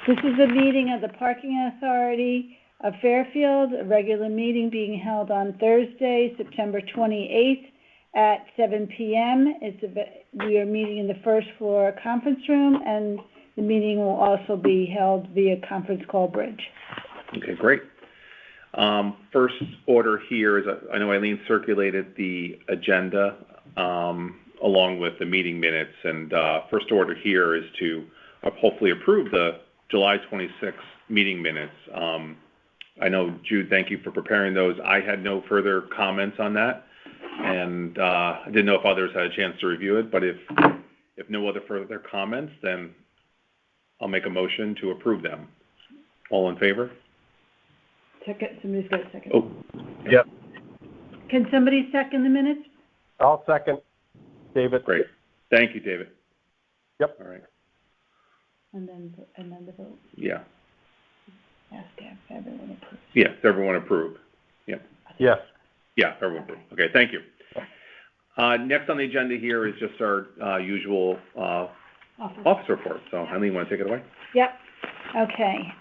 This is a meeting of the Parking Authority of Fairfield, a regular meeting being held on Thursday, September 28th at 7 p.m. We are meeting in the first floor conference room, and the meeting will also be held via conference call bridge. Okay, great. First order here is, I know Eileen circulated the agenda along with the meeting minutes, and first order here is to hopefully approve the July 26th meeting minutes. I know, Jude, thank you for preparing those. I had no further comments on that, and I didn't know if others had a chance to review it, but if no other further comments, then I'll make a motion to approve them. All in favor? Second. Somebody's got a second. Oh. Yep. Can somebody second the minutes? I'll second. David. Great. Thank you, David. Yep. All right. And then the vote. Yeah. Ask if everyone approves. Yes, everyone approved. Yeah. Yes. Yeah, everyone approved. Okay, thank you. Next on the agenda here is just our usual office report. So, yep. Eileen, want to take it away? Yep. Okay.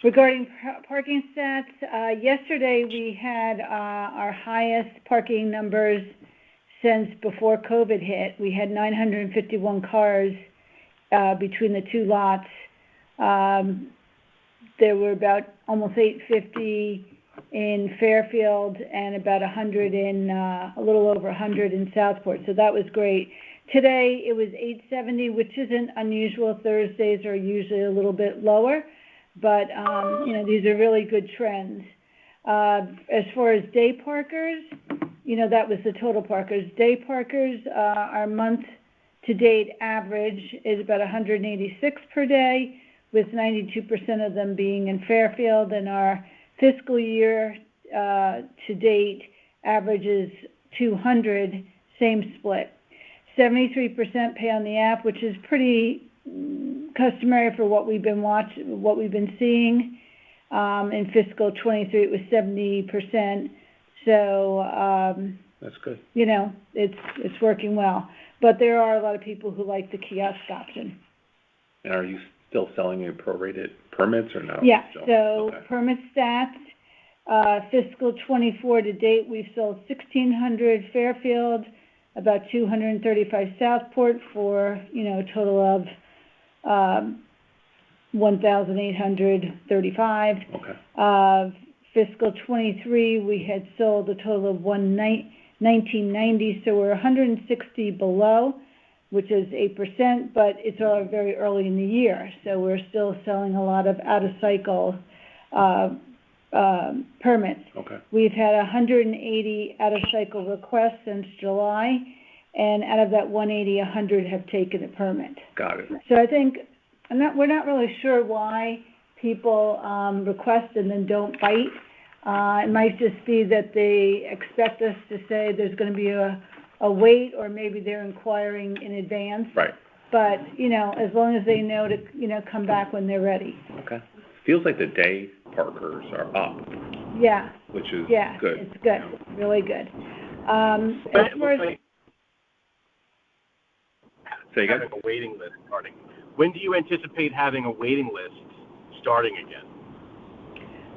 Regarding parking stats, yesterday we had our highest parking numbers since before COVID hit. We had 951 cars between the two lots. There were about almost 850 in Fairfield and about 100 in, a little over 100 in Southport, so that was great. Today it was 870, which isn't unusual. Thursdays are usually a little bit lower, but these are really good trends. As far as day parkers, that was the total parkers. Day parkers, our month-to-date average is about 186 per day, with 92% of them being in Fairfield, and our fiscal year to date average is 200, same split. 73% pay on the app, which is pretty customary for what we've been seeing. In fiscal 23, it was 70%. So that's good. It's working well. But there are a lot of people who like the kiosk option. And are you still selling your prorated permits or no? Yeah. So okay. Permit stats, fiscal 24 to date, we've sold 1,600 Fairfield, about 235 Southport for a total of 1,835. Okay. Fiscal 23, we had sold a total of 1,990, so we're 160 below, which is 8%, but it's all very early in the year, so we're still selling a lot of out-of-cycle permits. Okay. We've had 180 out-of-cycle requests since July, and out of that 180, 100 have taken a permit. Got it. So I think we're not really sure why people request and then don't bite. It might just be that they expect us to say there's going to be a wait, or maybe they're inquiring in advance. Right. But, as long as they know to, come back when they're ready. Okay. Feels like the day parkers are up. Yeah. Which is Yeah, good. it's good. Really good. As far as... Say again? Having a waiting list starting. When do you anticipate having a waiting list starting again?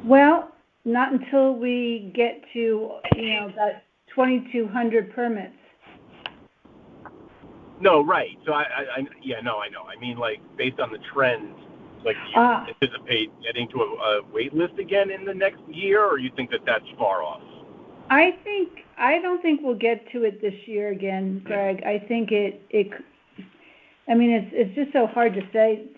Well, not until we get to, about 2,200 permits. No, right. So I know. I mean, like, based on the trends, like, do you anticipate getting to a wait list again in the next year, or you think that that's far off? I don't think we'll get to it this year again, Greg. I think it's just so hard to say,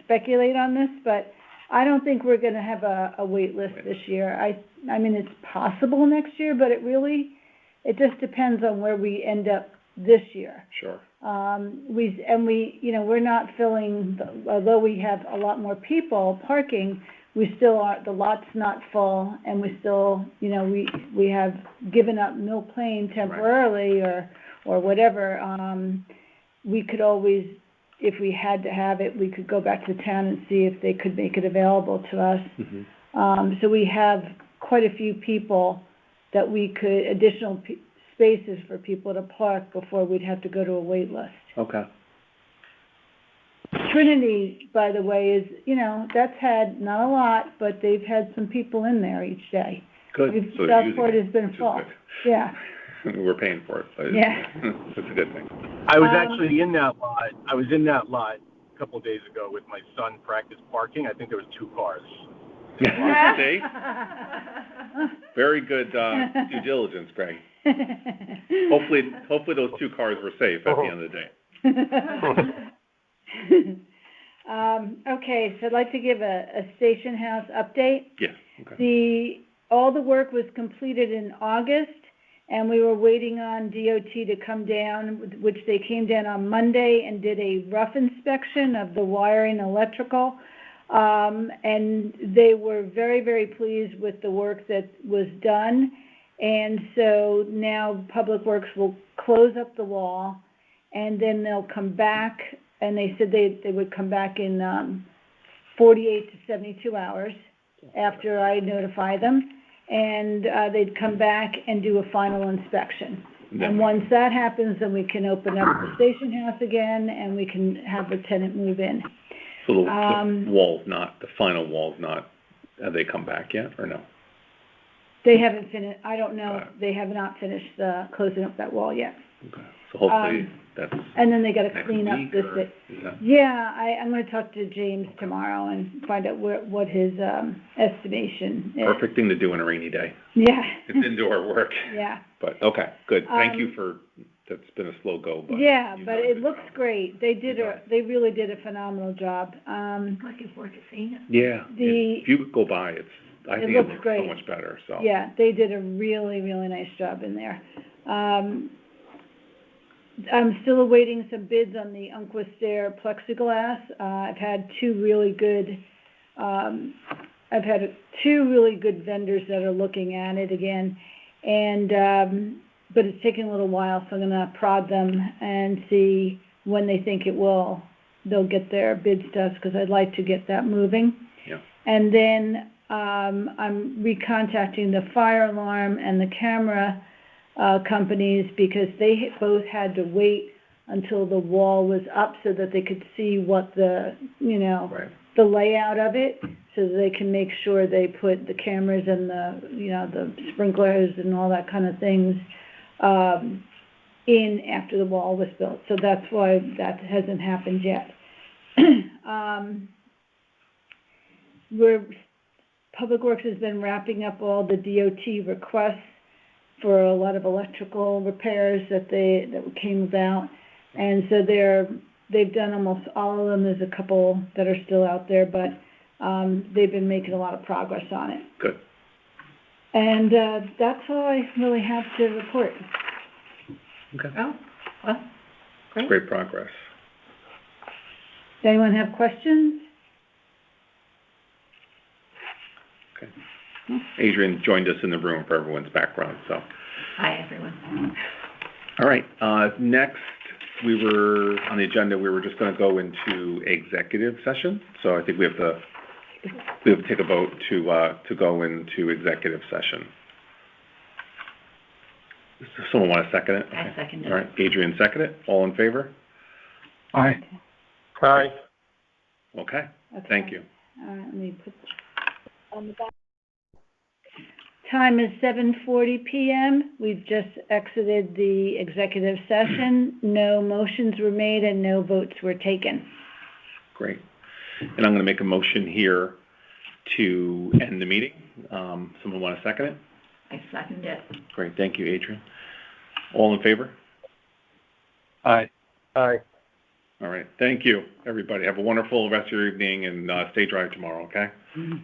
speculate on this, but I don't think we're going to have a wait list this year. I mean, it's possible next year, but it just depends on where we end up this year. Sure. We're not filling, although we have a lot more people parking, we still are, the lot's not full, and we still, we have given up Mill Plain temporarily, right, or whatever. We could always, if we had to have it, we could go back to the town and see if they could make it available to us. Mm-hmm. So we have quite a few people that we could, additional spaces for people to park before we'd have to go to a wait list. Okay. Trinity, by the way, is, that's had not a lot, but they've had some people in there each day. Good. So Southport has been full. good. Yeah. We're paying for it, but Yeah. it's a good thing. I was actually in that lot. I was in that lot a couple of days ago with my son practice parking. I think there was 2 cars. See? Very good due diligence, Greg. Hopefully those 2 cars were safe at the end of the day. Okay, so I'd like to give a station house update. Yeah. Okay. All the work was completed in August, and we were waiting on DOT to come down, which they came down on Monday and did a rough inspection of the wiring electrical. And they were very, very pleased with the work that was done. And so now Public Works will close up the wall, and then they'll come back, and they said they would come back in 48 to 72 hours after I notify them. And they'd come back and do a final inspection. And once that happens, then we can open up the station house again, and we can have the tenant move in. So the final wall's not, have they come back yet, or no? They haven't finished, I don't know, they have not finished closing up that wall yet. Okay, so hopefully that's and then they gotta clean up this. Yeah, I'm gonna talk to James tomorrow and find out what his estimation is. Perfect thing to do on a rainy day. Yeah. It's indoor work. Yeah. But, okay, good. Thank you that's been a slow go, but. Yeah, but it looks great. They really did a phenomenal job. Looking forward to seeing it. Yeah. If you go by, I think it looks great. so much better, so. Yeah, they did a really, really nice job in there. I'm still awaiting some bids on the Umpqua Stair plexiglass. I've had two really good vendors that are looking at it again, and but it's taking a little while, so I'm gonna prod them and see when they think they'll get their bids to us, because I'd like to get that moving. Yeah. And then I'm recontacting the fire alarm and the camera companies, because they both had to wait until the wall was up so that they could see what the layout of it, so that they can make sure they put the cameras and the sprinklers and all that kind of things in after the wall was built. So that's why that hasn't happened yet. Public Works has been wrapping up all the DOT requests for a lot of electrical repairs that came about, and so they've done almost all of them. There's a couple that are still out there, but they've been making a lot of progress on it. Good. And that's all I really have to report. Okay. Oh, well, great. Great progress. Does anyone have questions? Okay. Adrian joined us in the room for everyone's background, so. Hi, everyone. All right. Next, we were on the agenda. We were just going to go into executive session. So I think we have to take a vote to go into executive session. Does someone want to second it? Okay. I second it. All right. Adrian seconded it. All in favor? Aye. Aye. Okay. Thank you. Let me put on the back. Time is 7:40 p.m. We've just exited the executive session. No motions were made and no votes were taken. Great. And I'm going to make a motion here to end the meeting. Someone want to second it? I second it. Great. Thank you, Adrian. All in favor? Aye. Aye. All right. Thank you, everybody. Have a wonderful rest of your evening, and stay dry tomorrow, okay? Mm-hmm.